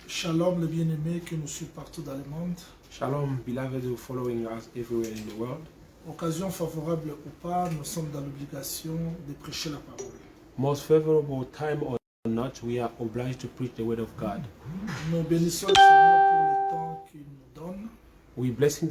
Shalom les bien-aimés qui nous suivent partout dans le monde. Shalom, beloved who are following us everywhere in the world. Occasion favorable ou pas, nous sommes dans l'obligation de prêcher la parole. Most favorable time or not, we are obliged to preach the word of God. Nous bénissons le Seigneur pour le temps qu'il nous donne. We're blessing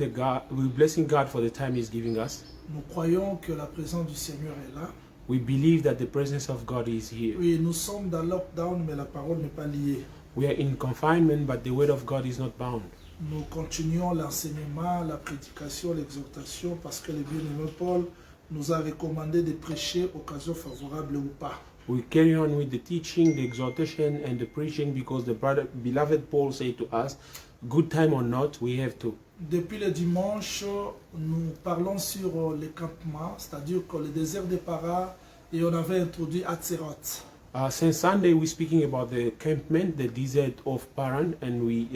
God for the time He's giving us. Nous croyons que la présence du Seigneur est là. We believe that the presence of God is here. Oui, nous sommes dans lockdown, mais la parole n'est pas liée. We are in confinement, but the word of God is not bound. Nous continuons l'enseignement, la prédication, l'exhortation, parce que le bien-aimé Paul nous a recommandé de prêcher occasion favorable ou pas. We carry on with the teaching, the exhortation, and the preaching because the beloved Paul said to us, good time or not, we have to. Depuis le dimanche, nous parlons sur les campements, c'est-à-dire que le désert de Para, et on avait introduit Hatzeroth. Since Sunday, we're speaking about the campment, the desert of Paran, and we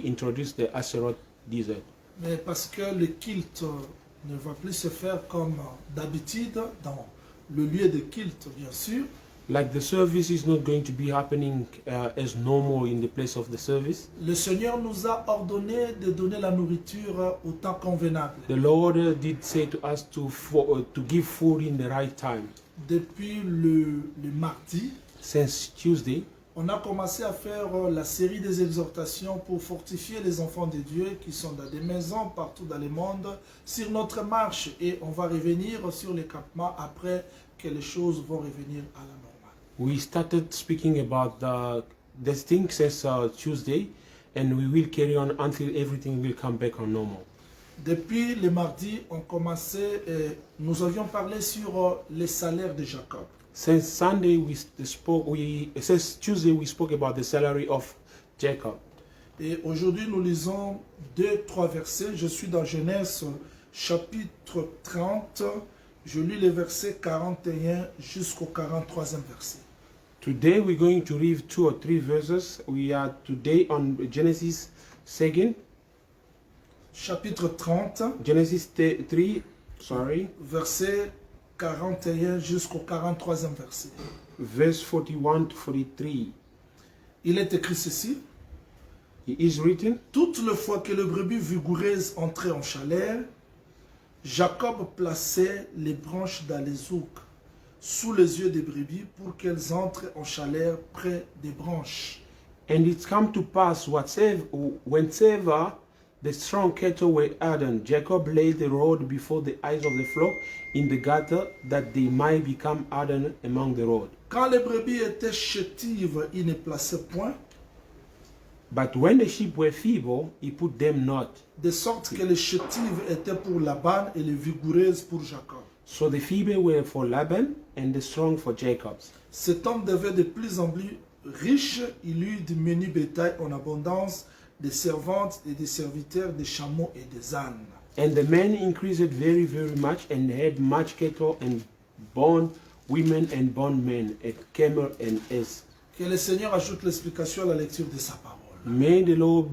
introduced the Aseroth desert. Mais parce que le culte ne va plus se faire comme d'habitude dans le lieu de culte, bien sûr. Like the service is not going to be happening as normal in the place of the service. Le Seigneur nous a ordonné de donner la nourriture au temps convenable. The Lord did say to us to give food in the right time. Depuis le mardi, Since Tuesday, on a commencé à faire la série des exhortations pour fortifier les enfants de Dieu qui sont dans des maisons partout dans le monde sur notre marche. Et on va revenir sur les campements après que les choses vont revenir à la normale. we started speaking about this thing since Tuesday, and we will carry on until everything will come back on normal. Depuis le mardi, nous avions parlé sur les salaires de Jacob. Since Sunday since Tuesday we spoke about the salary of Jacob. Et aujourd'hui, nous lisons 2-3 versets. Je suis dans Genèse chapitre 30. Je lis les versets 41 jusqu'au 43e verset. Today we're going to read 2 or 3 verses. We are today on Genesis 2, Chapitre 30, Genesis 3, verset 41 jusqu'au 43e verset. verse 41 to 43. Il est écrit ceci. It is written, Toutes les fois que le brebis vigoureuses entrait en chaleur, Jacob plaçait les branches dans les ouks sous les yeux des brebis pour qu'elles entrent en chaleur près des branches. and it come to pass whenever the strong cattle were hardened, Jacob laid the rod before the eyes of the flock in the gutter, that they might become hardened among the rod. Quand les brebis étaient chétives, il ne plaçait point, But when the sheep were feeble, he put them not. de sorte que les chétives étaient pour Laban et les vigoureuses pour Jacob. So the feeble were for Laban, and the strong for Jacob. Cet homme devait de plus en plus riche, il eut du menu bétail en abondance, des servantes et des serviteurs, des chameaux et des ânes. And the man increased very, very much, and had much cattle, and bond women, and bondmen, and camel, and ass. Que le Seigneur ajoute l'explication à la lecture de sa parole. May the Lord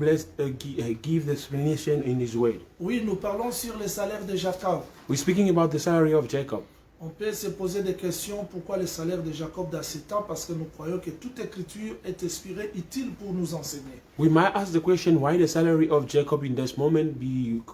give the explanation in His word. Oui, nous parlons sur les salaires de Jacob. We're speaking about the salary of Jacob. On peut se poser des questions, pourquoi le salaire de Jacob dans ce temps? Parce que nous croyons que toute écriture est inspirée, utile pour nous enseigner. We might ask the question, why the salary of Jacob in this moment?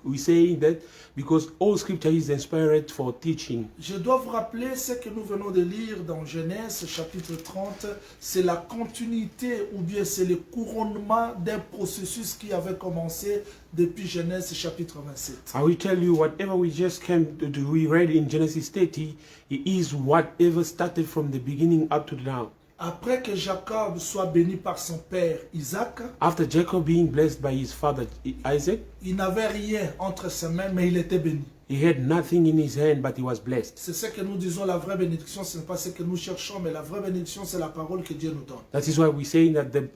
We say that because all scripture is inspired for teaching. Je dois vous rappeler ce que nous venons de lire dans Genèse chapitre 30. C'est la continuité ou bien c'est le couronnement d'un processus qui avait commencé depuis Genèse chapitre 27. I will tell you, whatever we just we read in Genesis 30, it is whatever started from the beginning up to now. Après que Jacob soit béni par son père Isaac, After Jacob being blessed by his father Isaac, il n'avait rien entre ses mains, mais il était béni. he had nothing in his hand, but he was blessed. C'est ce que nous disons, la vraie bénédiction, ce n'est pas ce que nous cherchons, mais la vraie bénédiction, c'est la parole que Dieu nous donne. That is why we say that the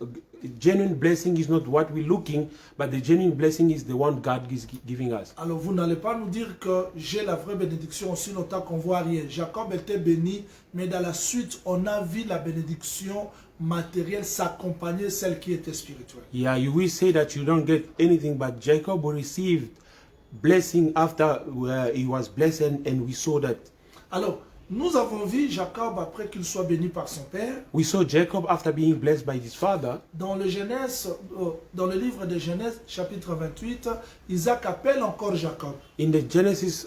genuine blessing is not what we're looking, but the genuine blessing is the one God is giving us. Alors vous n'allez pas nous dire que j'ai la vraie bénédiction aussi longtemps qu'on voit rien. Jacob était béni, mais dans la suite, on a vu la bénédiction matérielle s'accompagner celle qui était spirituelle. Yeah, you will say that you don't get anything, but Jacob received blessing after he was blessed, and we saw that. Alors, Nous avons vu Jacob après qu'il soit béni par son père. We saw Jacob after being blessed by his father. Dans le livre de Genèse, chapitre 28, Isaac appelle encore Jacob. In the Genesis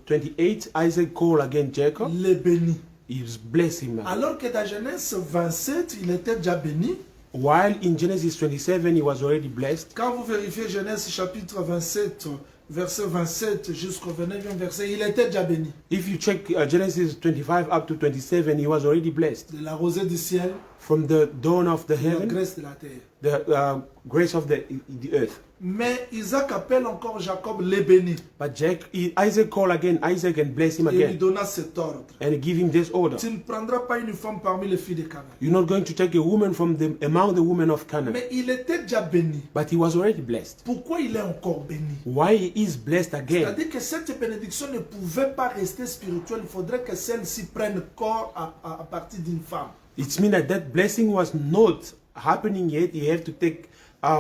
28, Isaac called again Jacob. Le béni. He blessed him. Alors que dans Genèse 27, il était déjà béni. While in Genesis 27, he was already blessed. Quand vous vérifiez Genèse chapitre 27, verset 27 jusqu'au 29e verset, il était déjà béni. If you check Genesis 25 up to 27, he was already blessed. De la rosée du ciel, From the dawn of the de la heaven, graisse de la terre. the grace of the earth. Mais Isaac appelle encore Jacob le béni. But Isaac called again Isaac and blessed him Et lui again. donna cet ordre. And give him this order. Tu ne prendras pas une femme parmi les filles de Canaan. You're not going to take a woman from among the women of Canaan. Mais il était déjà béni. But he was already blessed. Pourquoi il est encore béni? Why he is blessed again? C'est-à-dire que cette bénédiction ne pouvait pas rester spirituelle. Il faudrait que celle-ci prenne corps à partir d'une femme. It means that blessing was not happening yet. You have to take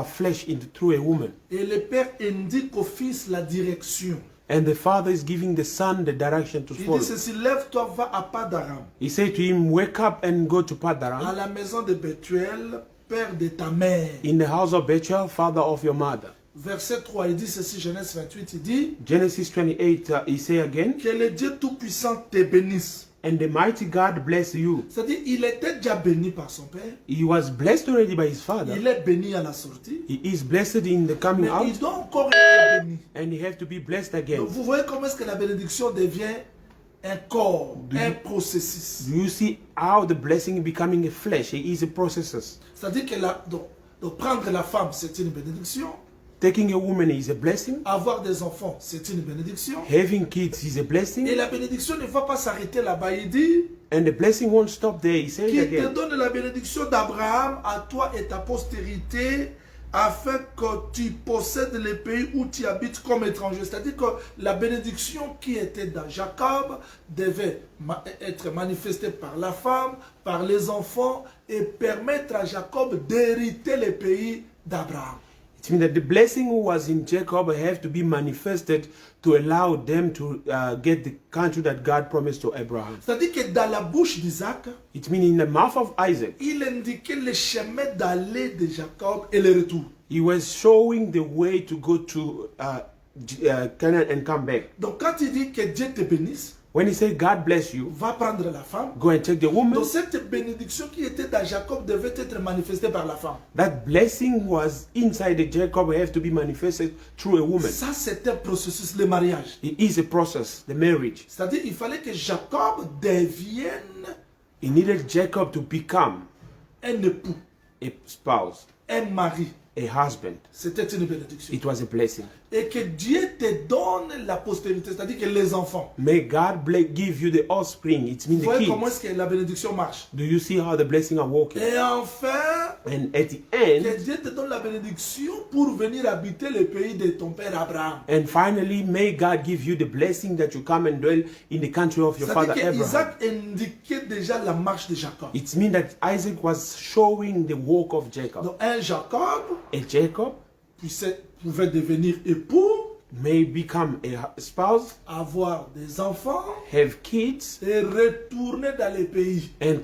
flesh through a woman. Et le père indique au fils la direction. And the father is giving the son the direction to Il follow. dit ceci, lève-toi, va à Padaram, He said to him, wake up and go to à Padaram, la maison de Bethuel, père de ta mère. in the house of Bethuel, father of your mother. Verset 3, il dit ceci, Genèse 28, il dit Genesis 28, he say again, que le Dieu Tout-Puissant te bénisse. and the mighty God bless you. C'est-à-dire, il était déjà béni par son père. He was blessed already by his father. Il est béni à la sortie. He is blessed in the coming Mais out, il doit encore être béni. and he have to be blessed again. Donc, vous voyez comment est-ce que la bénédiction devient un corps, un processus. Do you see how the blessing becoming a flesh? It is a process. C'est-à-dire que donc prendre la femme, c'est une bénédiction. Taking a woman is a blessing. Avoir des enfants, c'est une bénédiction. Having kids is a Et blessing. la bénédiction ne va pas s'arrêter là-bas. Il dit And the blessing won't stop there. He says qu'il te again, donne la bénédiction d'Abraham à toi et ta postérité afin que tu possèdes les pays où tu habites comme étranger. C'est-à-dire que la bénédiction qui était dans Jacob devait être manifestée par la femme, par les enfants et permettre à Jacob d'hériter les pays d'Abraham. it means that the blessing who was in Jacob have to be manifested to allow them to get the country that God promised to Abraham. C'est-à-dire que dans la bouche d'Isaac, It means in the mouth of Isaac, il indiquait le chemin d'aller de Jacob et le retour. he was showing the way to go to Canaan and come back. Donc quand il dit que Dieu te bénisse, When he said, God bless you, va prendre la femme. go and take the woman. Donc cette bénédiction qui était dans Jacob devait être manifestée par la femme. That blessing was inside the Jacob have to be manifested through a woman. Ça c'est un processus, le mariage. It is a process, the marriage. C'est-à-dire il fallait que Jacob devienne He needed Jacob to become un époux, a spouse, un mari. a husband. C'était une bénédiction. It was a blessing. Et que Dieu te donne la postérité, c'est-à-dire que les enfants. May God give you the offspring. It means Vous the voyez comment kids. est-ce que la bénédiction marche. Do you see how the blessing are working? Et enfin, And at the que end, Dieu te donne la bénédiction pour venir habiter le pays de ton père Abraham. and finally, may God give you the blessing that you come and dwell in the country of your father C'est-à-dire Abraham. qu'Isaac indiquait déjà la marche de Jacob. It means that Isaac was showing the walk of Jacob. Donc un Jacob A Jacob pouvait devenir époux, may become a spouse, avoir des enfants have kids, et retourner dans les pays. and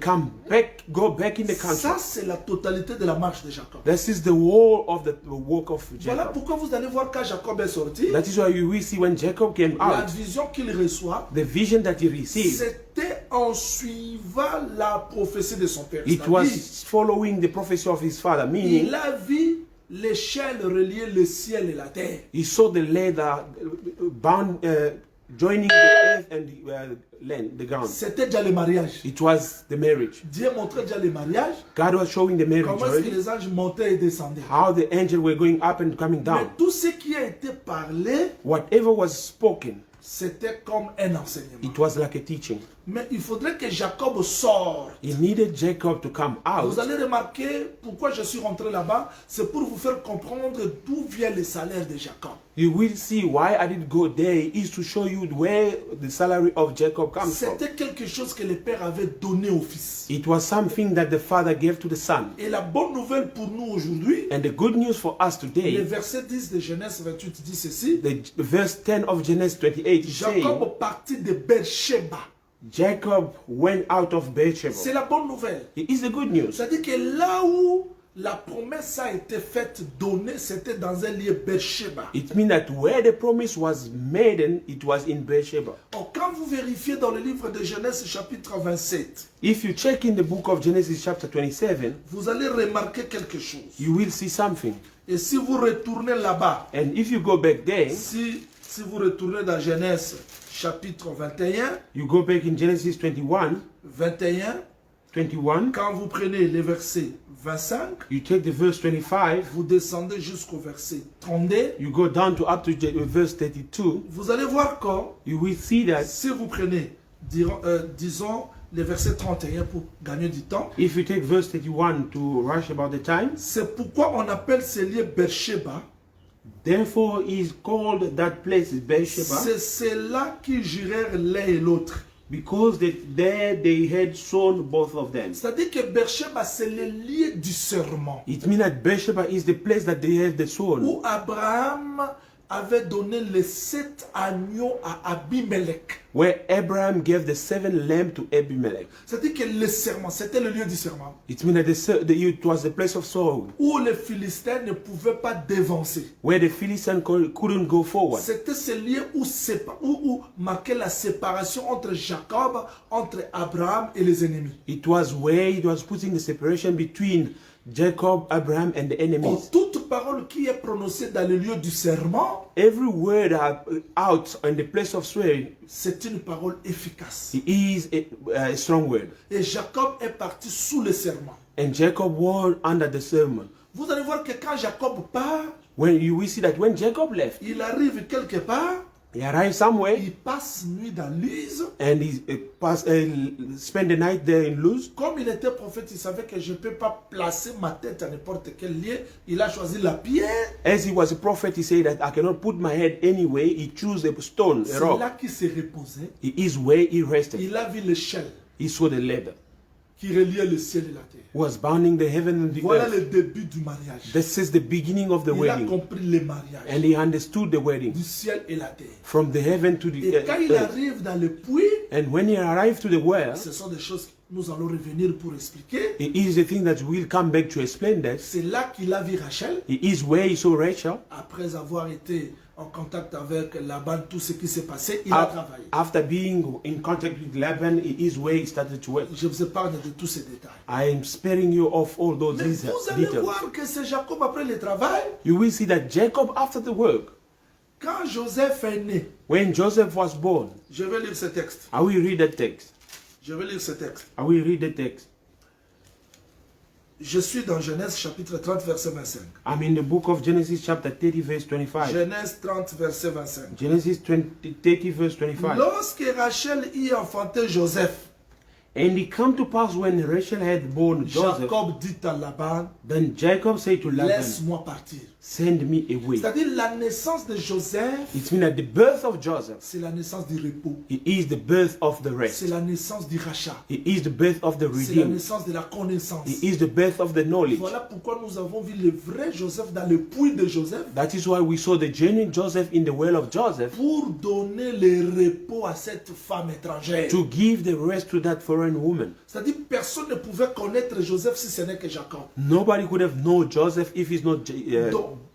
go back in the country. Ça, c'est la totalité de la marche de Jacob. This is the whole of the walk of Voilà Jacob. pourquoi vous allez voir quand Jacob est sorti, That is why you will see when Jacob came la out, vision qu'il reçoit, the vision that he received, c'était en suivant la prophétie de son père. it C'est-à-dire, was following the prophecy of his father, meaning il a vu l'échelle relier le ciel et la terre. he saw the ladder bound, joining the earth and the land, the ground. C'était déjà le mariage. It was the marriage. Dieu montrait déjà le mariage, God was showing the marriage comment est-ce que already, les anges montaient et descendaient. how the angels were going up and coming Mais down. tout ce qui a été parlé, Whatever was spoken, c'était comme un enseignement. it was like a teaching. Mais il faudrait que Jacob sorte. He needed Jacob to come Vous out. allez remarquer pourquoi je suis rentré là-bas, c'est pour vous faire comprendre d'où vient le salaire de Jacob. You will see why I did go there is to show you where the salary of Jacob comes from. C'était quelque chose que le père avait donné au fils. It was something that the father gave to the son. Et la bonne nouvelle pour nous aujourd'hui, And the good news for us le today, verset 10 de Genèse 28 dit ceci. the verse 10 of Genesis 28 is saying, Jacob partit de Beersheba. Jacob went out of Beersheba. C'est la bonne nouvelle. It is the good news. C'est-à-dire que là où la promesse a été faite, donnée, c'était dans un lieu Beersheba. It means that where the promise was made, it was in Beersheba. Or, quand vous vérifiez dans le livre de Genèse chapitre 27, If you check in the book of Genesis chapter 27, vous allez remarquer quelque chose. you will see something. Et si vous retournez là-bas, And if you go back there, si vous retournez dans Genèse chapitre 21, you go back in Genesis 21, 21, quand vous prenez les versets 25, you take the verse 25, vous descendez jusqu'au verset 32, you go down to up to verse 32, vous allez voir que you will see that si vous prenez, disons, les versets 31 pour gagner du temps, if you take verse 31 to rush about the time, c'est pourquoi on appelle ce lieu Beersheba. therefore is called that place Beersheba, C'est là qu'ils jurèrent l'un et l'autre. because there they had sown both of them. C'est-à-dire que Beersheba, c'est le lieu du serment. It means that Beersheba is the place that they had the sown, Où Abraham avait donné les 7 agneaux à Abimelech. where Abraham gave the 7 lambs to Abimelech. C'est-à-dire que le serment, c'était le lieu du serment. It means that it was the place of sowing, Où les Philistins ne pouvaient pas dévancer. where the Philistines couldn't go forward. C'était ce lieu où marquait la séparation entre Jacob, entre Abraham et les ennemis. It was where it was putting the separation between Jacob, Abraham, and the En enemies. toute parole qui est prononcée dans le lieu du serment, Every word out in the place of swearing, c'est une parole efficace. it is a strong word. Et Jacob est parti sous le serment. And Jacob was under the sermon. Vous allez voir que quand Jacob part, When you will see that when Jacob left, il arrive quelque part, he arrived somewhere il passe nuit dans Luz. and he spent the night there in Luz. Comme il était prophète, il savait que je ne peux pas placer ma tête à n'importe quel lieu. Il a choisi la pierre. As he was a prophet, he said that I cannot put my head anywhere. He chose a stone, a C'est rock. là qu'il s'est reposé. It is where he rested. Il a vu l'échelle He saw the ladder, qui reliait le ciel et la terre. was bounding the heaven and the Voilà earth. le début du mariage. This is the beginning of the Il a wedding. compris le mariage And he understood the wedding du ciel et la terre. from the heaven to the Et quand il earth. arrive dans le puits, And when he arrived to the well, ce sont des choses que nous allons revenir pour expliquer. it is the thing that we'll come back to explain that. C'est là qu'il a vu Rachel. It is where he saw Rachel. Après avoir été en contact avec Laban, tout ce qui s'est passé, il a travaillé. After being in contact with Laban, it is where he started to work. Je vous épargne de tous ces détails. I am sparing you of all those Mais vous allez details. voir que c'est Jacob après le travail. You will see that Jacob, after the work, Quand Joseph est né, when Joseph was born, je vais lire ce texte. I will read the text. Je vais lire ce texte. I will read the text. Je suis dans Genèse chapitre 30, verset 25. I'm in the book of Genesis chapter 30 verse 25. Genèse 30, verset 25. Genesis 30 verse 25. Lorsque Rachel y enfantait Joseph, And it come to pass when Rachel had born Joseph, Jacob dit à Laban, then Jacob said to Laban, laisse-moi partir. send me away. C'est-à-dire la naissance de Joseph, It means that the birth of Joseph, c'est la naissance du repos. it is the birth of the rest. C'est la naissance du rachat. It is the birth of the C'est la redeemed. naissance de la connaissance. It is the birth of the knowledge. Voilà pourquoi nous avons vu le vrai Joseph dans le puits de Joseph That is why we saw the genuine Joseph in the well of Joseph, pour donner le repos à cette femme étrangère. to give the rest to that foreign woman. C'est-à-dire personne ne pouvait connaître Joseph si ce n'est que Jacob. Nobody could have known Joseph if it's not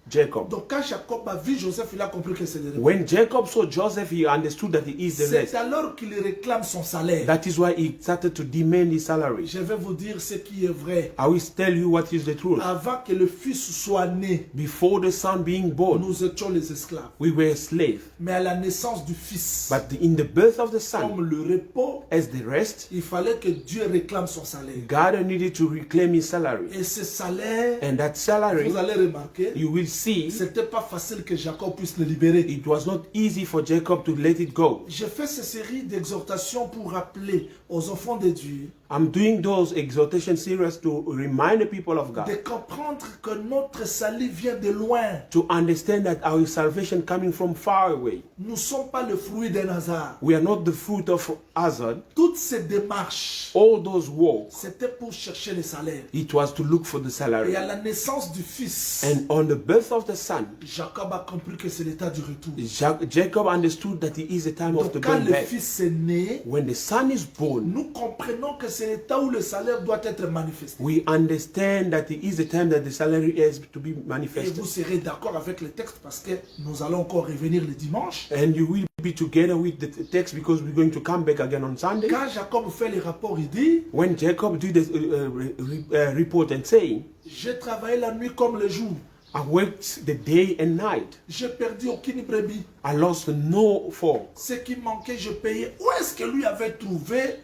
Jacob. Donc quand Jacob a vu Joseph, il a compris que c'est le repos. When Jacob saw Joseph, he understood that he is the C'est rest. alors qu'il réclame son salaire. That is why he started to demand his salary. Je vais vous dire ce qui est vrai. I will tell you what is the truth. Avant que le fils soit né, Before the son being born, nous étions les esclaves. we were slaves. Mais à la naissance du fils, But in the birth of the son, comme le repos, as the rest, il fallait que Dieu réclame son salaire. God needed to reclaim his salary. Et ce salaire, And that salary, vous allez remarquer, you will see, c'était pas facile que Jacob puisse le libérer. it was not easy for Jacob to let it go. J'ai fait cette série d'exhortations pour rappeler aux enfants de Dieu I'm doing those exhortation series to remind the people of de God comprendre que notre salut vient de loin. to understand that our salvation coming from far away. Nous ne sommes pas le fruit d'un hasard. We are not the fruit of hazard. Toutes ces démarches, All those walks, c'était pour chercher le salaire. it was to look for the Et salary. à la naissance du fils, And on the birth birth of the son, Jacob a compris que c'est l'état du retour. Jacob understood that it is the time of the Donc quand going le back. fils est né, When the son is born, nous comprenons que c'est l'état où le salaire doit être manifesté. we understand that it is the time that the salary is to be Et manifested. vous serez d'accord avec le texte parce que nous allons encore revenir le dimanche. And you will be together with the text because we're going to come back again on Sunday. Quand Jacob fait les rapports, il dit, When Jacob did the report and saying, j'ai travaillé la nuit comme le jour. I worked the day and night. J'ai perdu aucune brebis. I lost no fall. Ce qui manquait, je payais. Où est-ce que lui avait trouvé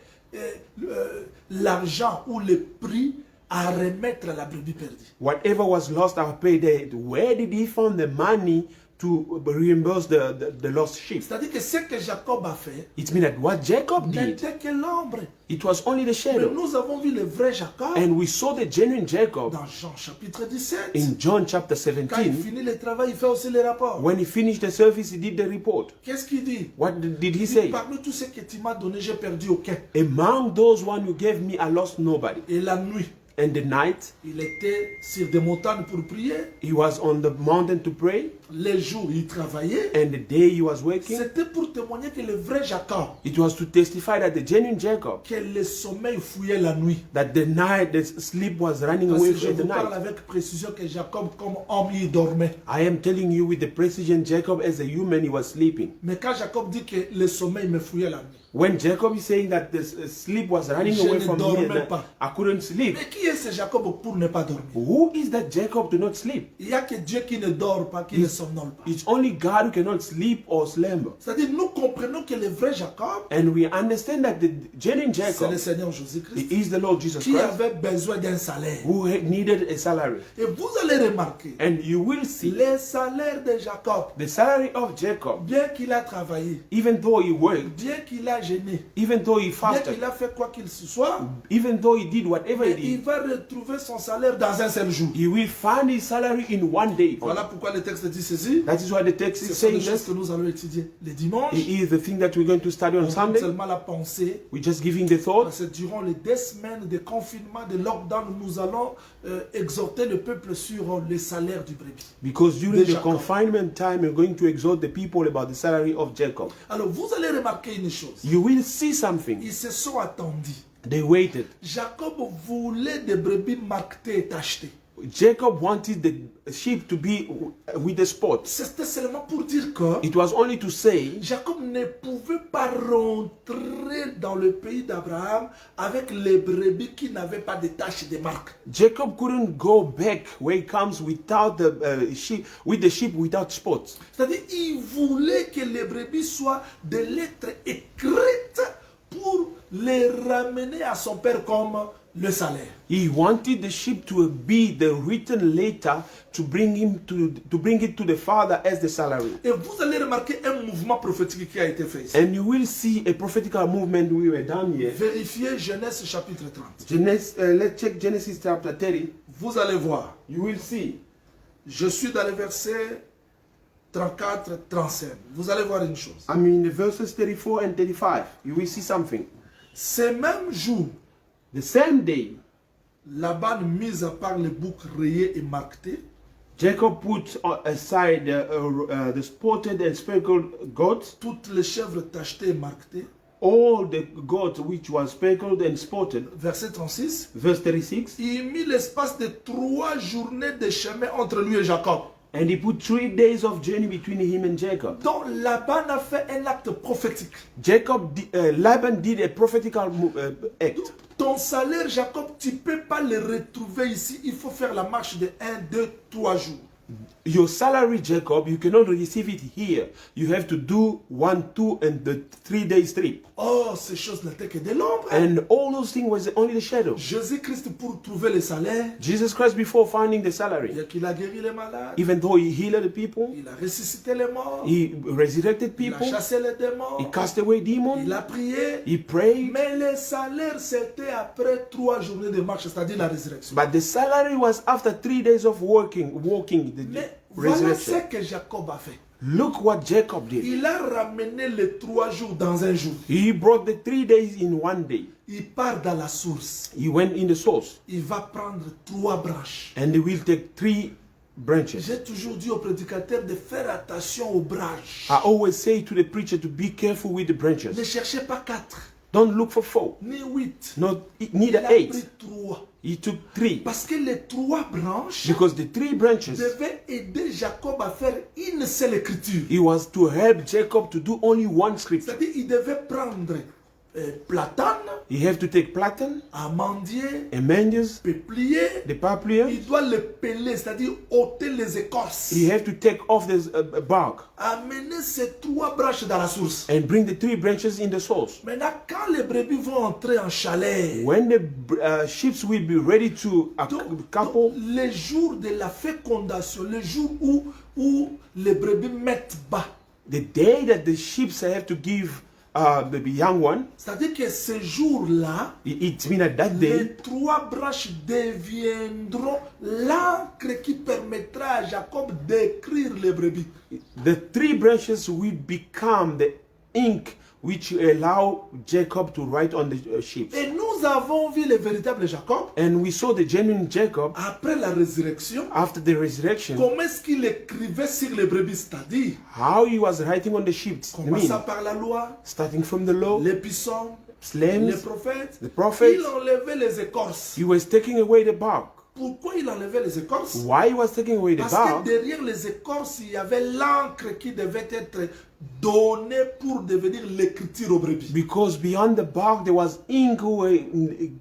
l'argent ou le prix à remettre à la brebis perdue? Whatever was lost, I paid it. Where did he find the money to reimburse the lost sheep? C'est-à-dire que ce que Jacob a fait It means that what Jacob did, n'était que l'ombre. it was only the Mais shadow. nous avons vu le vrai Jacob And we saw the genuine Jacob dans Jean chapitre 17. in John chapter Quand il 17. finit le travail, il fait aussi les rapports. When he finished the service, he did the report. Qu'est-ce qu'il dit? What did he Il dit, say? parmi tous ceux que tu m'as donné, j'ai perdu aucun. Among those one you gave me, I lost nobody. Et la nuit, And the night, il était sur des montagnes pour prier. he was on the mountain to pray. Les jours, il travaillait. And the day he was working, C'était pour témoigner que le vrai Jacob, it was to testify that the genuine Jacob, que le sommeil fouillait la nuit. that the night, the sleep was running Parce away que je from the vous parle night. avec précision que Jacob, comme homme, il dormait. I am telling you with the precision, Jacob as a human, he was sleeping. Mais quand Jacob dit que le sommeil me fouillait la nuit, When Jacob is saying that the sleep was running Je away ne from me, dormais and that pas. I couldn't sleep. mais qui est ce Jacob pour ne pas dormir? Who is that Jacob to not sleep? Il n'y a que Dieu qui ne dort pas, qui ne somnole pas. It's only God who cannot sleep or slumber. C'est-à-dire, nous comprenons que le vrai Jacob, And we understand that the genuine c'est Jacob, le Seigneur Jésus-Christ, he is the Lord Jesus qui Christ, avait besoin d'un salaire. who needed a salary. Et vous allez remarquer, And you will see le salaire de Jacob, the salary of Jacob, bien qu'il a travaillé, even though he worked, bien qu'il a gêné, even though he bien fasted, qu'il a fait quoi qu'il se soit, even though he did whatever mais he il did, va retrouver son salaire dans un seul jour. he will find his salary in one day. Voilà pourquoi le texte dit ceci. That is why the text Ce is sont des saying choses this. que nous allons étudier les dimanches. It is the thing that we're going to study on On Sunday. seulement la pensée. We're just giving the thought. Parce que durant les 2 semaines de confinement, de lockdown, nous allons exhorter le peuple sur les salaires du brebis. Because during the Jacob. confinement time, we're going to exhort the people about the salary of Jacob. Alors vous allez remarquer une chose. You will see something. Ils se sont attendus. They waited. Jacob voulait des brebis marquetées et tachetées. Jacob wanted the sheep to be with the spots. C'était seulement pour dire que It was only to say Jacob ne pouvait pas rentrer dans le pays d'Abraham avec les brebis qui n'avaient pas de taches et de marques. Jacob couldn't go back where he comes without the sheep, with the sheep without spots. C'est-à-dire, il voulait que les brebis soient des lettres écrites pour les ramener à son père comme le salaire. He wanted the sheep to be the written letter to bring him to bring it to the father as the salary. Et vous allez remarquer un mouvement prophétique qui a été fait ici. And you will see a prophetical movement we were done here. Vérifiez Genèse chapitre 30. Genesis, let's check Genesis chapter 30. Vous allez voir. You will see. Je suis dans les versets 34, 35. Vous allez voir une chose. I mean the verses 34 and 35. You will see something. Ces mêmes jours, The same day, Laban mis à part les boucs rayés et marquetés, Jacob put aside the spotted and speckled goats, toutes les chèvres tachetées et marquetées. all the goats which were speckled and spotted. Verset 36. Verse 36. Il mit l'espace de 3 journées de chemin entre lui et Jacob. And he put 3 days of journey between him and Jacob. Donc Laban a fait un acte prophétique. Laban did a prophetical act. Ton salaire, Jacob, tu ne peux pas le retrouver ici. Il faut faire la marche de 1, 2, 3 jours. Your salary, Jacob, you cannot receive it here. You have to do 1, 2, and the 3 days trip. Oh, ces choses n'étaient que de l'ombre. And all those things was only the shadow. Jésus-Christ, pour trouver le salaire, Jesus Christ, before finding the salary, bien qu'il a guéri les malades, even though he healed the people, il a ressuscité les morts, he resurrected il a people, chassé les démons, he cast away il demons, a prié. he prayed. Mais le salaire, c'était après 3 journées de marche, c'est-à-dire la résurrection. But the salary was after 3 days of walking, the Mais voilà ce resurrection. que Jacob a fait. Look what Jacob did. Il a ramené les 3 jours dans un jour. He brought the 3 days in one day. Il part dans la source. He went in the source, Il va prendre 3 branches. and he will take 3 branches. J'ai toujours dit aux prédicateurs de faire attention aux branches. I always say to the preacher to be careful with the Ne branches. cherchez pas 4, Don't look for 4, ni 8. neither Il a pris 8. 3. He took 3 Parce que les 3 branches because the 3 branches, devaient aider Jacob à faire une seule écriture. it was to help Jacob to do only one scripture. C'est-à-dire il devait prendre platane, He have to take platen, amandier, amandiers, peuplier. the paplia. Il doit le peler, c'est-à-dire ôter les écorces. He have to take off the bark Amener ces 3 branches dans la source. and bring the 3 branches in the source. Maintenant, quand les brebis vont entrer en chalet, When the sheep will be ready to couple, les jours de la fécondation, le jour où les brebis mettent bas, the day that the sheep have to give the young one, c'est-à-dire que ce jour-là, it means that day les 3 branches deviendront l'encre qui permettra à Jacob d'écrire les brebis. the 3 branches will become the ink which allow Jacob to write on the sheep. Et nous avons vu le véritable Jacob And we saw the genuine Jacob après la résurrection. after the resurrection, Comment est-ce qu'il écrivait sur les brebis, c'est-à-dire how he was writing on the sheep. I commençant mean, par la loi, starting from the law, les psaumes, les Psalms, prophètes. the prophets, Il enlevait les écorces. he was taking away the bark. Pourquoi il enlevait les écorces? Why he was taking away the Parce que bark? derrière les écorces, il y avait l'encre qui devait être donnée pour devenir l'écriture aux brebis. Because beyond the bark there was ink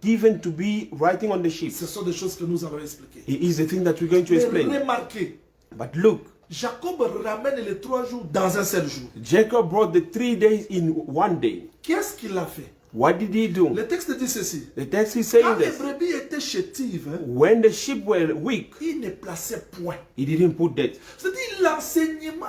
given to be writing on the sheep. Ce sont des choses que nous allons expliquer. It is the thing that we're going to Mais explain. remarquez, But look, Jacob ramène les 3 jours dans un seul jour. Jacob brought the 3 days in one day. Qu'est-ce qu'il a fait? What did he do? Le texte dit ceci. The text is Quand saying les this. brebis étaient chétives, When the sheep were weak, il ne plaçait point. he didn't put that. C'est-à-dire l'enseignement,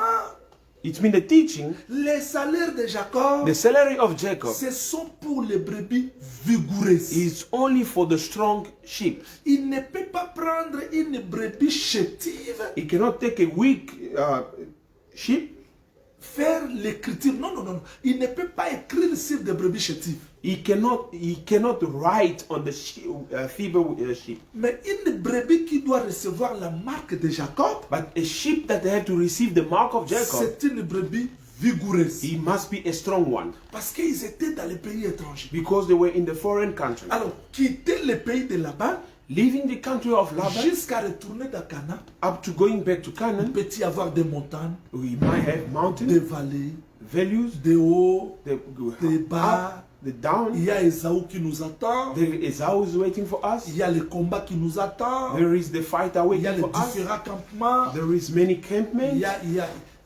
It means the teaching, les salaires de Jacob, the salary of Jacob ce sont pour les brebis vigoureuses. is only for the strong sheep. Il ne peut pas prendre une brebis chétive, He cannot take a weak sheep. faire l'écriture. Non, non, non, non. Il ne peut pas écrire sur des brebis chétives. He cannot write on the feeble sheep. Mais une brebis qui doit recevoir la marque de Jacob, But a sheep that have to receive the mark of Jacob, c'est une brebis vigoureuse. he must be a strong one. Parce qu'ils étaient dans les pays étrangers. Because they were in the foreign country. Alors, quitter le pays de Laban Leaving the country of Laban jusqu'à retourner dans Canaan, up to going back to il Canaan, peut y avoir des montagnes, we might have des mountains, vallées, values, des hauts, the des up, bas. the down. Il y a Esaü qui nous attend. There is always waiting for us. Il y a le combat qui nous attend. There is the fight Il y a awaiting les for us. différents campements. There is many Il campments.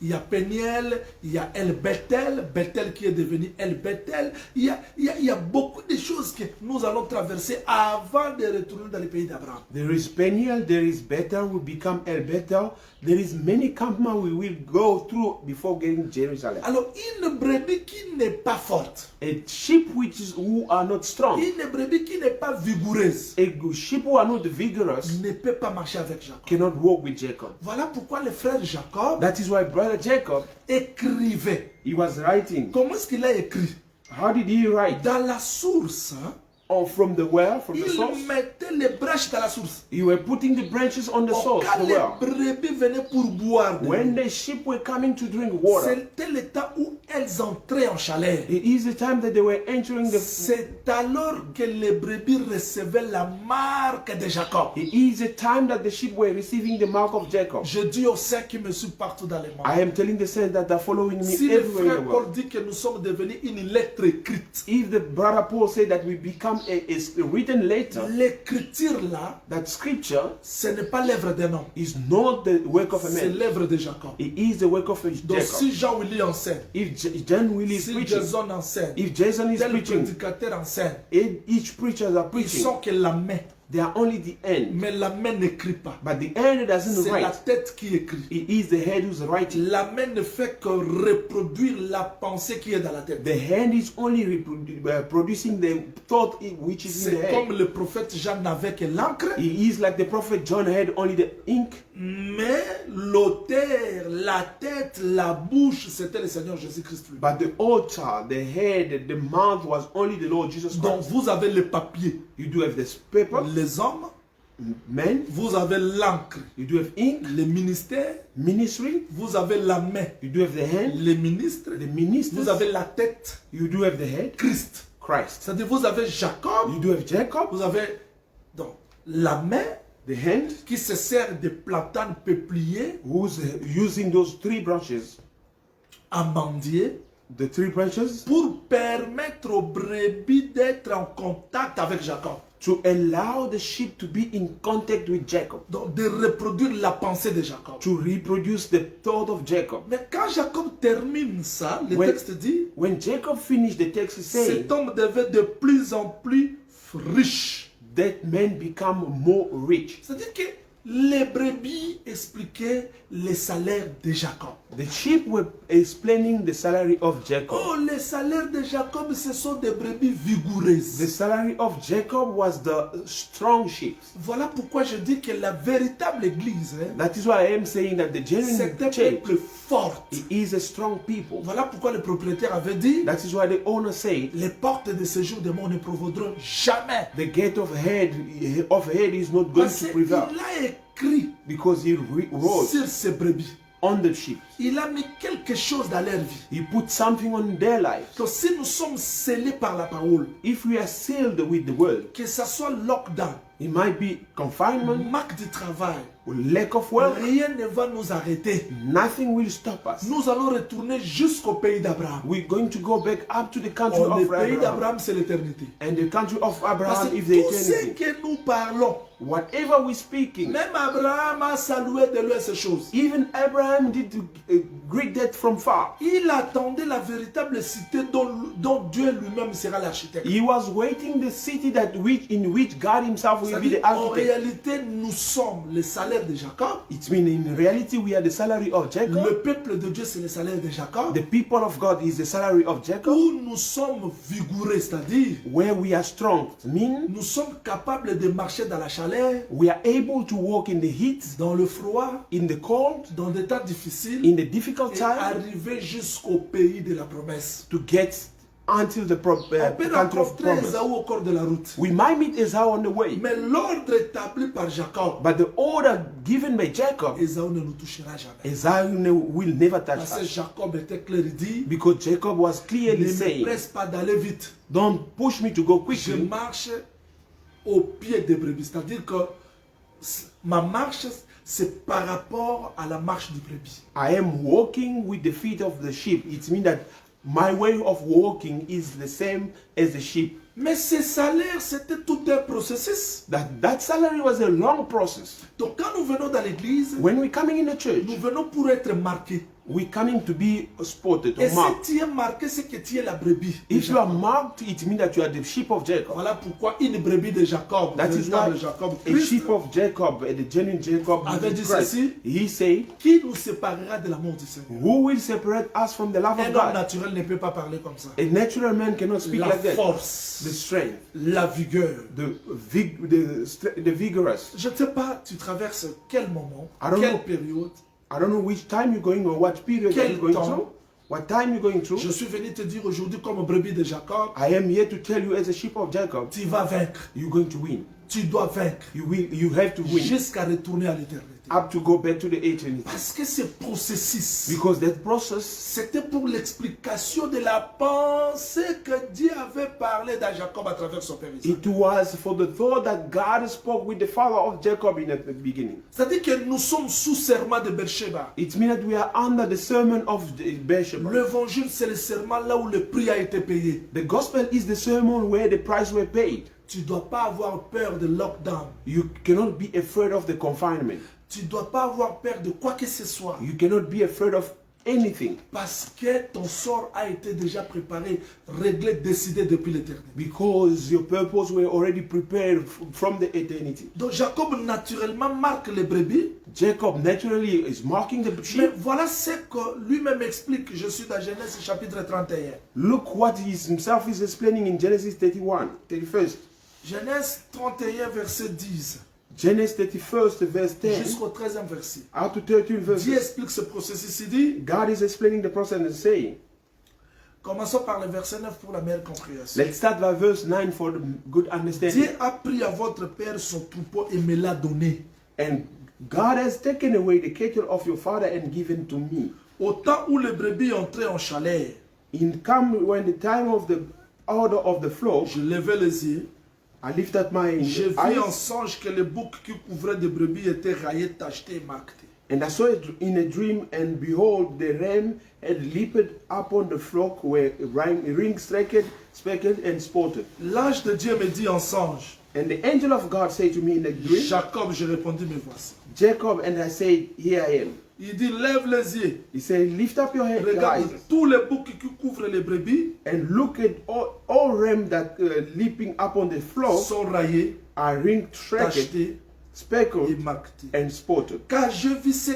y a Péniel, il y a El Bethel, Bethel qui est devenu El Bethel. Il y a beaucoup de choses que nous allons traverser avant de retourner dans le pays d'Abraham. There is Peniel, there is Bethel, will become El Bethel. There is many campments we will go through before getting Jerusalem. Alors, une brebis qui n'est pas forte, A sheep who are not strong, une brebis qui n'est pas vigoureuse, a sheep who are not vigorous, ne peut pas marcher avec Jacob. cannot walk with Jacob. Voilà pourquoi le frère Jacob That is why brother Jacob, écrivait. he was writing. Comment est-ce qu'il a écrit? How did he write? Dans la source, hein, Or from the well, from the source? il mettait les branches dans la source. You were putting the branches on the source, Quand the les well. brebis venaient pour boire, When the sheep were coming to drink water, c'était le temps où elles entraient en chaleur. it is the time that they were entering the. C'est alors que les brebis recevaient la marque de Jacob. It is the time that the sheep were receiving the mark of Jacob. Je dis aux saints qui me suivent partout dans le monde. I am telling the saints that are following me Si le everywhere in frère the Paul world. dit que nous sommes devenus une lettre écrite, If the brother Paul said that we become a written letter, l'écriture là, that scripture ce n'est pas l'œuvre d'un homme, is not the work of a c'est man. l'œuvre de Jacob. It is the work of a Donc Jacob. si Jean-Willy enseigne, If John Willie is si preaching, Jason enseigne, if Jason is tel preaching, prédicateur enseigne, each preacher are ils preaching, sont que la main, they are only the end. mais la main n'écrit pas. But the end doesn't C'est la write. tête qui écrit. It is the head who's writing. La main ne fait que reproduire la pensée qui est dans la tête. The hand is only producing the thought which is in the C'est head. comme le prophète Jean n'avait que l'encre, It is like the prophet John had only the ink, mais l'auteur, la tête, la bouche, c'était le Seigneur Jésus-Christ lui. but the altar, the head, the mouth was only the Lord Jesus Donc Christ. vous avez le papier, You do have this paper, les hommes, men, vous avez l'encre, you do have ink, les ministères, ministry, vous avez la main, you do have the hand, les ministres, the ministers, vous avez la tête, you do have the head, Christ. Christ. C'est-à-dire vous avez Jacob, You do have Jacob, vous avez donc la main the hand, qui se sert de platanes peupliers, who's using those 3 branches, amandiers, the 3 branches, pour permettre aux brebis d'être en contact avec Jacob. to allow the sheep to be in contact with Jacob, Donc de reproduire la pensée de Jacob. to reproduce the thought of Jacob. Mais quand Jacob termine ça, le Ouais. texte dit, When Jacob finished, the text is saying cet homme devait de plus en plus riche. that men become more rich. C'est-à-dire que les brebis expliquaient les salaires de Jacob. The sheep were explaining the salary of Jacob. Oh, les salaires de Jacob, ce sont des brebis The vigoureuses. salary of Jacob was the strong sheep. Voilà pourquoi je dis que la véritable église, hein, That is why I am saying that the genuine c'est un church peuple fort. is a strong people. Voilà pourquoi le propriétaire avait dit, That is why the owner said les portes de séjour de mort ne provoqueront jamais. the gate of head is not going Parce to qu'il prevail, a écrit because he wrote sur ces brebis. on the sheep. Il a mis quelque chose dans leur vie. He put something on their lives. Que si nous sommes scellés par la parole, If we are sealed with the word, que ça soit lockdown, it might be confinement, manque de travail, lack of wealth. rien ne va nous arrêter. Nothing will stop us. Nous allons retourner jusqu'au pays d'Abraham. We're going to go back up to the country Oh, le of pays Abraham. d'Abraham, c'est l'éternité. And the country of Parce Abraham que is the tout ce eternity. que nous parlons, Whatever we're speaking, même Abraham a salué de loin ces choses. even Abraham did greet that from far. Il attendait la véritable cité dont Dieu lui-même sera l'architecte. He was waiting the city in which God himself will be C'est-à-dire, the en architect. réalité, nous sommes le salaire de Jacob. It means in reality we are the salary of Jacob. Le peuple de Dieu, c'est le salaire de Jacob. The people of God is the salary of Jacob. Où nous sommes vigoureux, c'est-à-dire, Where we are strong, mean nous sommes capables de marcher dans la chaleur, we are able to walk in the heat, dans le froid, in the cold, dans des temps difficiles, in the difficult et time, arriver jusqu'au pays de la promesse. to get until the On peut country of rencontrer promise. Esaü au cours de la route. We might meet Esau on the way, Mais l'ordre établi par Jacob, but the order given by Jacob, Esaü ne nous touchera jamais. Esau will never touch Parce que us. Jacob était clair, il dit, Because Jacob was ne clearly me saying, presse pas d'aller vite. don't push me to go Je quickly. marche au pied des brebis. C'est-à-dire que ma marche, c'est par rapport à la marche du brebis. I am walking with the feet of the sheep. It means that my way of walking is the same as the sheep. Mais ces salaires, c'était tout un processus. That salary was a long process. Donc quand nous venons dans l'église, When we're coming in the church, nous venons pour être marqués. we're coming to be spotted Et or si marked. tu es marqué, c'est que tu es la brebis. de If you are Jacob. marked, it means that you are the sheep of Jacob. Voilà pourquoi une brebis de Jacob, That is why véritable Jacob, a Christ, sheep of Jacob, the genuine Jacob, avait dit Christ, ceci, he said, qui nous séparera de l'amour du Seigneur? who will separate us from the love Un of homme God? naturel ne peut pas parler comme ça. A natural man cannot speak La like that. force, The strength, la vigueur. the vigorous. Je ne sais pas, tu traverses quel moment, I don't quelle know. période. I don't know which time you're going or what period Quel you're going temps? through, what time you're going through. Je suis venu te dire aujourd'hui comme brebis de Jacob, I am here to tell you as a sheep of Jacob, tu vas vaincre. you're going to win. Tu dois vaincre You have to win jusqu'à retourner à l'éternité. up to go back to the eternity. Parce que ce processus, Because that process, c'était pour l'explication de la pensée que Dieu avait parlé dans Jacob à travers son père Isaac. it was for the thought that God spoke with the father of Jacob in the beginning. C'est-à-dire que nous sommes sous serment de Beersheba. It means that we are under the sermon of Beersheba. L'évangile, c'est le serment là où le prix a été payé. The gospel is the sermon where the price were paid. Tu ne dois pas avoir peur de lockdown. You cannot be afraid of the confinement. Tu ne dois pas avoir peur de quoi que ce soit. You cannot be afraid of anything. Parce que ton sort a été déjà préparé, réglé, décidé depuis l'éternité. Because your purpose were already prepared from the eternity. Donc Jacob naturellement marque les brebis. Jacob naturally is marking the Mais sheep. voilà ce que lui-même explique. Je suis dans Genèse chapitre 31. Look what he himself is explaining in Genesis 31st. Genèse 31 verset 10 Genesis 31st verse 10 jusqu'au 13e verset. out to 13 Dieu verses. explique ce processus. Il dit, God is explaining the process and saying, Commençons par le verset 9 pour la meilleure compréhension. Let's start by verse 9 for the good understanding. Dieu a pris à votre père son troupeau et me l'a donné. And God has taken away the cattle of your father and given to me. Au temps où les brebis entraient en chaleur, When the time of the order of the flock, je levai les yeux. I lifted my Je vis en eyes, songe que les boucs qui couvraient des brebis étaient raillés, tachetés et marqués. and I saw it in a dream, and behold, the ram had leaped upon the flock, were ring-streaked, speckled, and spotted. L'ange de Dieu me dit en songe, And the angel of God said to me in a dream, Jacob, j'ai répondu, me voici. Jacob, and I said, here I am. Il dit, lève les yeux. He said, lift up your head, Regarde eyes, tous les boucs qui couvrent les brebis and look at all ram that leaping upon the flock sont raillés, are ring-streaked, tachetés et speckled, marqués. and spotted. Car je vis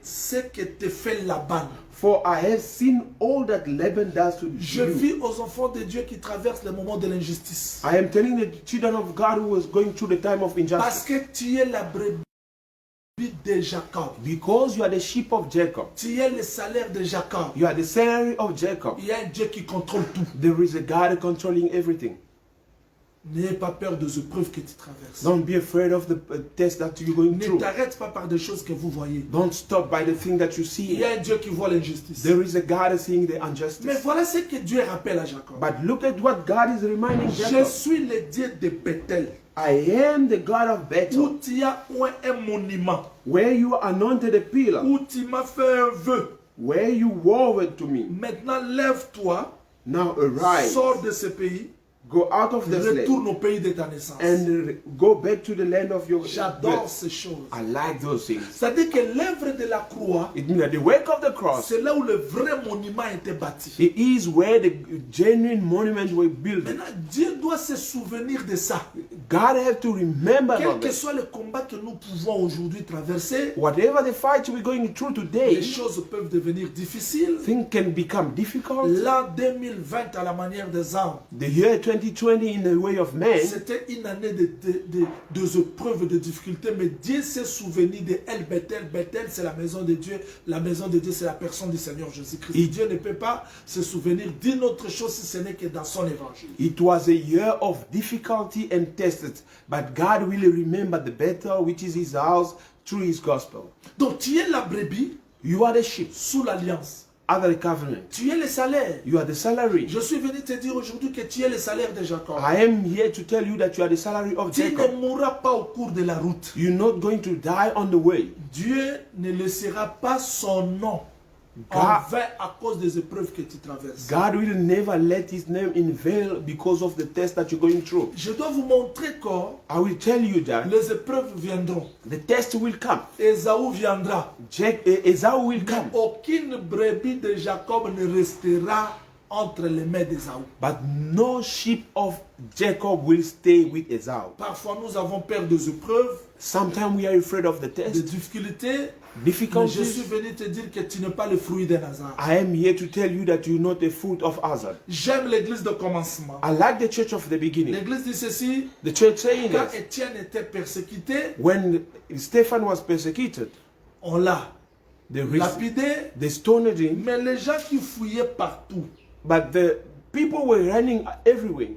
ce que te fait Laban. For I have seen all that Laban does to Je you. vis aux enfants de Dieu qui traversent le moment de l'injustice. I am telling the children of God who was going through the time of Parce injustice. que tu es la brebis de Jacob. Because you are the sheep of Jacob. Tu es le salaire de Jacob. You are the salary of Jacob. Il y a un Dieu qui contrôle tout. There is a God controlling everything. N'aie pas peur des épreuves que tu traverses. Don't be afraid of the test that you're going Ne through. t'arrête pas par des choses que vous voyez. Don't stop by the thing that you Il see. y a un Dieu qui voit l'injustice. There is a God seeing the Mais injustice. voilà ce que Dieu rappelle à Jacob. But look at what God is reminding Je Jacob. suis le Dieu de Bethel, I am the God of où Bethel, tu as oint un monument, where you anointed a pillar, où tu m'as fait un vœu. where you vowed to me. Maintenant, lève-toi, Now arise, sors de ce pays, go out of this land, retourne au pays de ta naissance. and go back to the land of your J'adore birth. ces choses. I like those things. C'est-à-dire que l'œuvre de la croix, It means that the work of the cross, c'est là où le vrai monument a été bâti. it is where the genuine monuments were built. Maintenant, Dieu doit se souvenir de ça. God has to remember Quel about que that. soit le combat que nous pouvons aujourd'hui traverser, Whatever the fight we're going through les today, choses peuvent devenir difficiles. things can become difficult. L'an 2020 à la manière des hommes, The year 2020 in the way of man, c'était une année de épreuves et de difficultés, mais Dieu s'est souvenu de El Bethel. Bethel, c'est la maison de Dieu. La maison de Dieu, c'est la personne du Seigneur Jésus-Christ. Et Dieu ne peut pas se souvenir d'une autre chose si ce n'est que dans son évangile. it was a year of difficulty and tests, but God will remember the battle which is his house through his gospel. Donc, tu es la brebis You are the sheep sous l'alliance. under the covenant. Tu es le salaire. You are the salary. Je suis venu te dire aujourd'hui que tu es le salaire de Jacob. I am here to tell you that you are the salary of Tu ne Jacob. mourras pas au cours de la route. You're not going to die on the way. Dieu ne laissera pas son nom en God, vain à cause des épreuves que tu traverses. God will never let his name in vain because of the test that you're going through. Je dois vous montrer que I will tell you that les épreuves viendront. the test will come. Ésaü viendra. Esau will come. Aucune brebis de Jacob ne restera entre les mains d'Ésaü. But no sheep of Jacob will stay with Esau. Parfois, nous avons peur des épreuves, Sometimes we are afraid of the des test, difficultés. Mais je suis difficulties. venu te dire que tu n'es pas le fruit d'un hasard. I am here to tell you that you're not a fruit of Hazard. J'aime l'église de commencement. I like the church of the beginning. L'église dit ceci, The church saying quand that Étienne était persécuté, when Stephen was persecuted, on l'a they lapidé, stoned him, mais les gens qui fouillaient partout, but the people were running everywhere.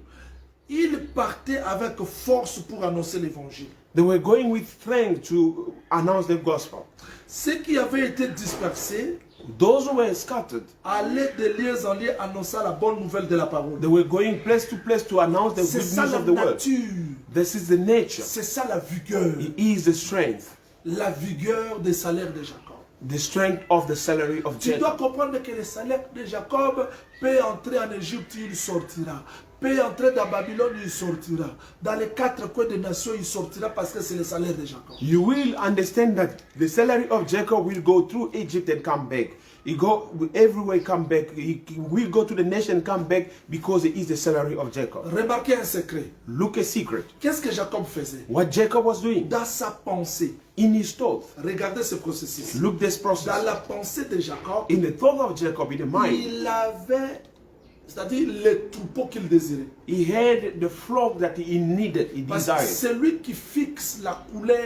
ils partaient avec force pour annoncer l'évangile. They were going with strength to announce the gospel. Ceux qui avaient été dispersés Those who were scattered, allaient de lieu en lieu annonçant la bonne nouvelle de la parole. they were going place to announce the C'est good ça news la of the word. nature, This is the nature. c'est ça la vigueur, It is the strength. la vigueur des salaires de Jacob. The strength of the salary of Tu dois Jacob. comprendre que le salaire de Jacob peut entrer en Égypte, il sortira. Peut entrer dans Babylone, il sortira. Dans les quatre coins des nations, il sortira parce que c'est le salaire de Jacob. You will understand that the salary of Jacob will go through Egypt and come back. He go everywhere, come back. He will go to the nation, come back because it is the salary of Jacob. Remarquez un secret. Look a secret. Qu'est-ce que Jacob faisait? What Jacob was doing Dans sa pensée, in his thought. regardez ce processus. Look this Dans process. la pensée de Jacob, In the thought of Jacob, in the mind, il avait, c'est-à-dire les troupeaux qu'il désirait. he had the flock that he needed, he Parce que desired. c'est lui qui fixe la couleur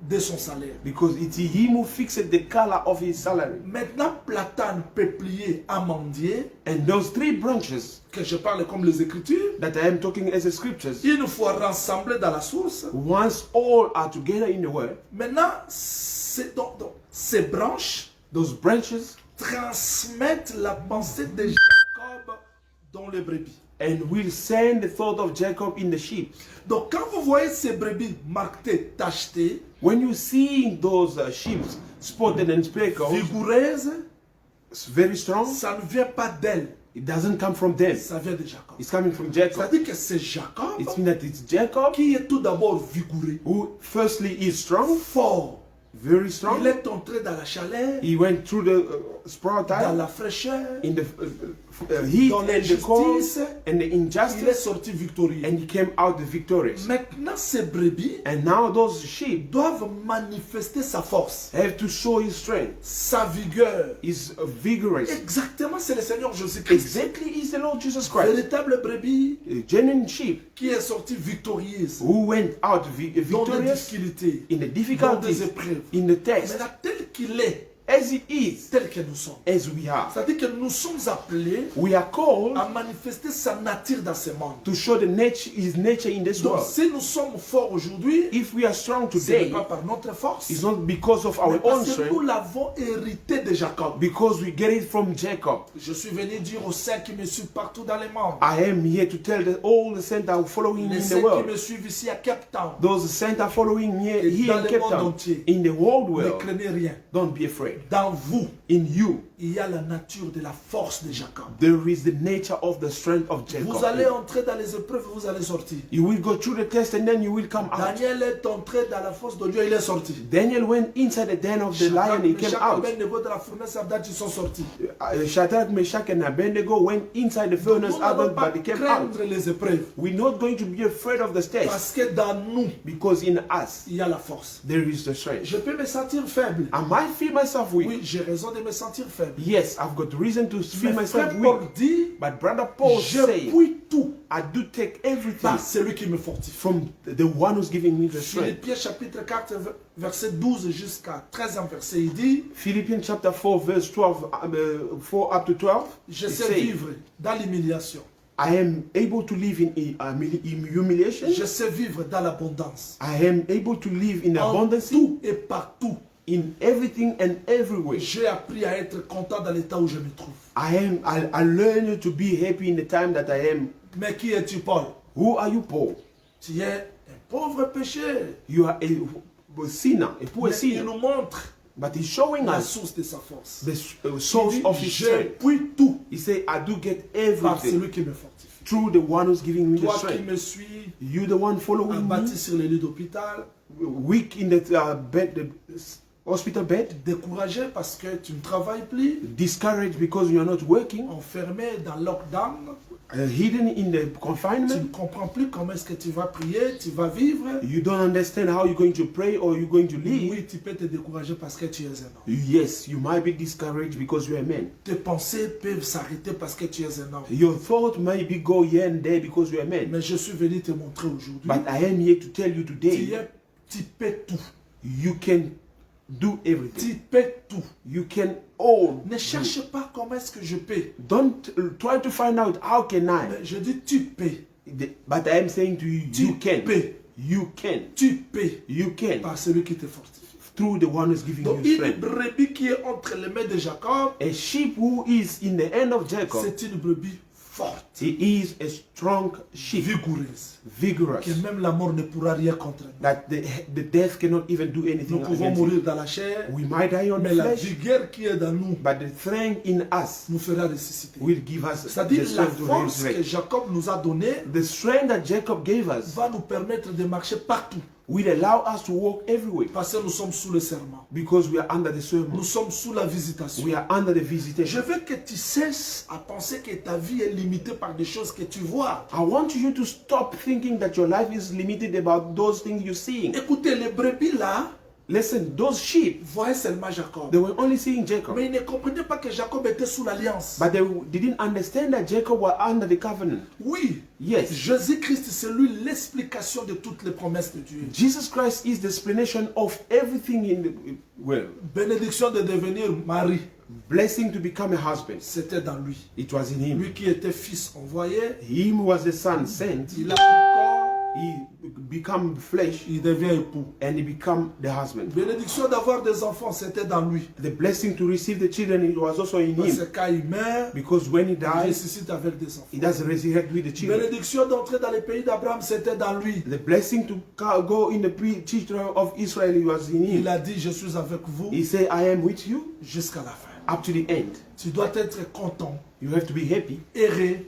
de son salaire. Because it's him who fixed the color of his salary. Maintenant, platane, peuplier, amandier, And those three branches que je parle comme les Écritures, that I am talking as the scriptures, une fois rassemblés dans la source, once all are together in the word, maintenant, ces branches those branches transmettent la pensée de Jacob dans les brebis. and will send the thought of Jacob in the sheep. Donc, quand vous voyez ces brebis marquées, tachetées, When you see those sheep spotted and speckled, vigoureuses, it's very strong. ça ne vient pas d'elle, It doesn't come from them. ça vient de Jacob. It's coming from Jacob. C'est-à-dire que c'est Jacob It means that it's Jacob qui est tout d'abord vigoureux, who firstly is strong, fort. very Il strong. est entré dans la chaleur, He went through the sprout dans time, la fraîcheur, in the heat dans and the cold l'injustice. and the Il est injustice, sorti victorieux. and he came out victorious. Maintenant, ces brebis And now those sheep doivent manifester sa force, have to show his strength. sa vigueur. Is vigorous. Exactement, c'est le Seigneur Jésus-Christ. Exactly is the Lord Jesus Christ. Véritable brebis A genuine sheep qui est sorti victorieuse who went out dans des victorious difficultés, in the dans des difficulties, épreuves. in the test, Maintenant, tel qu'il est, as he is, tel que nous sommes. as we are. C'est-à-dire que nous sommes appelés We are called à manifester sa nature dans ce monde. to show his nature in this Donc, world. si nous sommes forts aujourd'hui, If we are strong ce n'est today, pas par notre force, it's not because of our mais own parce que nous strength, l'avons hérité de Jacob. because we get it from Jacob. Je suis venu dire aux saints qui me suivent partout dans le monde, I am here to tell all the saints that are following me les in saints the qui world. me suivent ici à Cape Town, Those saints are following me Et here dans in le Cape monde Town. entier. In the whole ne world, craignez rien. don't be afraid. Dans vous, In you, il y a la nature de la force de Jacob. there is the nature of the strength of Jacob. Vous allez entrer dans les épreuves, vous allez sortir. You will go through the test and then you will come out. Daniel est entré dans la force de Dieu, il est sorti. Daniel went inside the den of the lion, he came Chaque out. Abednego de la fournaise Abdad, ils sont sortis. Shadrach, Meshach, and Abednego went inside the Donc, furnace nous n'allons oven, pas but they came out. craindre les épreuves. We're not going to be afraid of the test Parce que dans nous, because in us il y a la force. there is the strength. Je peux me sentir faible. I might feel myself weak. Oui, j'ai raison de me sentir faible. Yes, I've got reason to feel Mais myself frère weak. Paul dit, But brother Paul je saying, puis tout I do take everything par celui qui me fortifie. from the one who's giving me the strength. Philippiens chapitre 4, verset 12 jusqu'à 13e verset, il dit, Philippians chapter 4 verse 12, 4 up to 12. je it sais says, vivre dans l'humiliation. I am able to live in humiliation. Je sais vivre dans l'abondance. I am able to live in En abundance, tout et partout, in everything and everywhere. j'ai appris à être content dans l'état où je me trouve. I learn to be happy in the time that I am. Mais qui es-tu, Paul? Who are you, Paul? Tu es un pauvre pécheur. You are a sinner, a poor Mais il sinner. nous montre But he's showing la us source de sa force. the Il source dit, of his je strength. puis tout He said, I do get par everything celui qui me fortifie. through the one who's giving me the Toi qui strength. me suis You the one following abattu me, sur les lits d'hôpital, weak in the bed, the hospital bed, découragé parce que tu ne travailles plus, discouraged because you are not working, enfermé dans lockdown, hidden in the tu ne confinement. comprends plus comment est-ce que tu vas prier, tu vas vivre. You don't understand how you're going to pray or you're going to live. Oui, tu peux te décourager parce que tu es un homme. Yes, you might be discouraged because you're a man. Tes pensées peuvent s'arrêter parce que tu es un homme. Your thought maybe go here and there because you're a man. Mais je suis venu te montrer aujourd'hui, But I am here to tell you today, tu peux tout. you can do everything. Tu peux tout. You can all. Ne cherche pas comment est-ce que je peux. Don't try to find out how can I. Mais je dis tu peux. But I am saying to you, you can. peux. You can. Tu peux. You can. Par celui qui te fortifie. Through the one who's giving Donc you une strength. brebis qui est entre les mains de Jacob, A sheep who is in the hand of Jacob, c'est une brebis forte, he is a strong sheep, vigoureuse, vigorous, que même la mort ne pourra rien contre nous. that the death cannot even do Nous anything pouvons against mourir it. dans la chair, We might die on mais the la flesh, vigueur qui est dans nous but the strength in us nous fera ressusciter. will give us the C'est-à-dire la strength to force que resurrect. Jacob nous a donnée The strength that Jacob gave us va nous permettre de marcher partout will allow us to walk everywhere parce que nous sommes sous le serment. because we are under the sermon. Nous sommes sous la visitation. We are under the Je visitation. veux que tu cesses à penser que ta vie est limitée par des choses que tu vois. I want you to stop thinking that your life is limited about those things you're seeing. Écoutez, les brebis là, listen, those sheep, voyaient seulement Jacob. they were only seeing Jacob. Mais ils ne comprenaient pas que Jacob était sous l'alliance. But they didn't understand that Jacob was under the covenant. Oui. Yes. Jésus-Christ, c'est lui l'explication de toutes les promesses de Dieu. Jesus Christ is the explanation of everything in the well. Bénédiction de devenir mari, Blessing to become a husband. c'était dans lui. It was in him. Lui qui était fils envoyé, Him was the son sent. il a pris corps, He become flesh il devient époux. and he become the husband. Bénédiction d'avoir des enfants, c'était dans lui. The blessing to receive the children, it was also in Parce him. que quand il meurt, Because when he il dies, ressuscite avec des enfants. he does resurrect with the children. Bénédiction d'entrer dans les pays d'Abraham, c'était dans lui. The blessing to go in the children of Israel, it was in Il him. a dit, je suis avec vous He said, I am with you jusqu'à la fin. up to the end. Tu dois être content, You have to be happy, erré,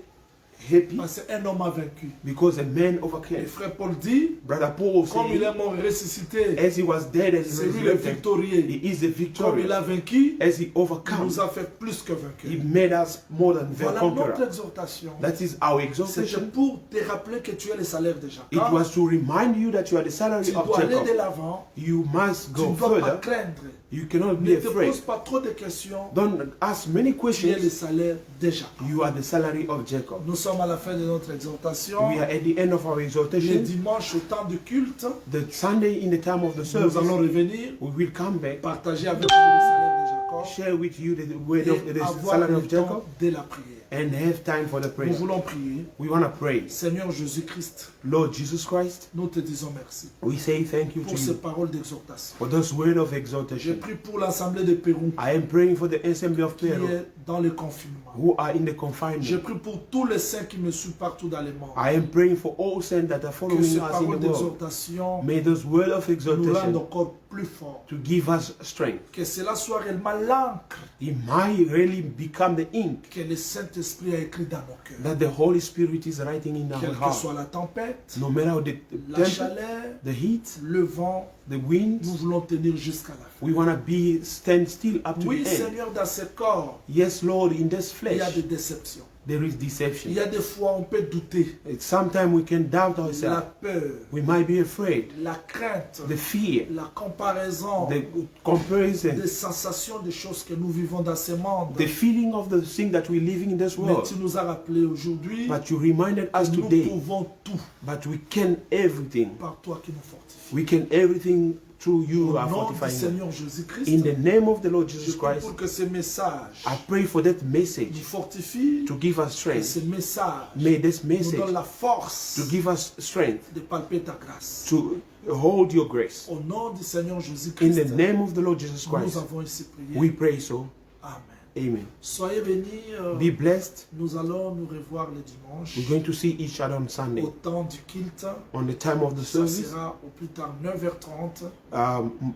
parce qu'un homme a vaincu. because a man Et overcame. frère Paul dit, Brother Paul comme il said, est mort ressuscité, as he was dead and c'est lui le resurrected, victorieux. he is the Comme il a victorious. vaincu, As he il overcome, nous a fait plus que he vainqueurs. made us more than Voilà notre conquerors. exhortation. That is our C'était exaltation. pour te rappeler que tu es le salaire de It Jacob. was to remind you that you are the salary Tu of dois aller de Jacob. l'avant. You must Tu ne go dois pas further. craindre. You cannot be Ne te afraid. pose pas trop de questions. Don't ask many Tu es le questions. salaire de Jacob. You are the salary of Jacob. Nous sommes à la fin de notre exhortation. We are at the end of our Le exaltation. dimanche au temps de culte, The Sunday in the time of the nous service, allons revenir, we will come back, partager avec vous le salaire de Jacob share with you the word of et the avoir salary le of Jacob, temps de la prière. and have time for the Nous prayer. voulons prier. We want to pray. Seigneur Jésus-Christ, Lord Jesus Christ, nous te disons merci we say thank you pour to ces you paroles d'exhortation. for those words of Je exaltation. prie pour l'Assemblée de Pérou I am praying for the assembly of qui Peru est dans le confinement. who are in the Je confinement. prie pour tous les saints qui me suivent partout dans le monde. I am praying for all saints that are Que following ces us in paroles the world. d'exhortation May those words of nous rendent exaltation encore plus forts. to give us strength. Que cela soit réellement l'encre It might really become the ink que le Saint-Esprit a écrit dans nos cœurs. that the Holy Spirit is writing in our Quelle que heart. soit la tempête, No matter the la temperature, chaleur, the heat, le vent, the wind, nous voulons tenir jusqu'à la fin. we want to be stand still up to Oui, the end. Seigneur, dans ce corps, Yes, Lord, in this il y a flesh des déceptions. there is Il deception. y a des fois on peut douter. Sometimes we can doubt La ourselves. peur, We might be afraid. la crainte, The fear, la comparaison, the comparison, des sensations des choses que nous vivons dans ce monde. the feeling of the thing that we're living in this Mais world. tu nous as rappelé aujourd'hui But you reminded us que nous today, pouvons tout but we can everything. par toi qui nous fortifie. We can everything through Au you are nom du fortifying us. Seigneur Jésus-Christ, In the name of the Lord je Jesus prie Christ, pour que ce message I pray for that nous message fortifie, to give us que strength. ce message May this nous donne message la force to give us strength de palper ta grâce. to hold your grace. Au nom du Seigneur In Jésus-Christ, the name of the Lord Jesus nous Christ, avons ici prié. we pray so. Amen. Amen. Soyez bénis. Be blessed. Nous allons nous revoir le dimanche We're going to see each other on Sunday. au temps du culte. On the time of the Ça service, sera au plus tard 9h30.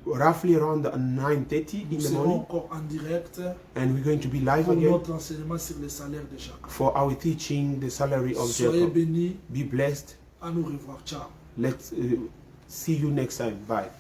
roughly around 9:30 Nous in the serons morning, encore en direct and we're going to be live pour again notre enseignement sur les salaires de Jacob. for our teaching the salary of Soyez Jacob. bénis. Be blessed. À nous revoir. Ciao. Let's see you next time. Bye.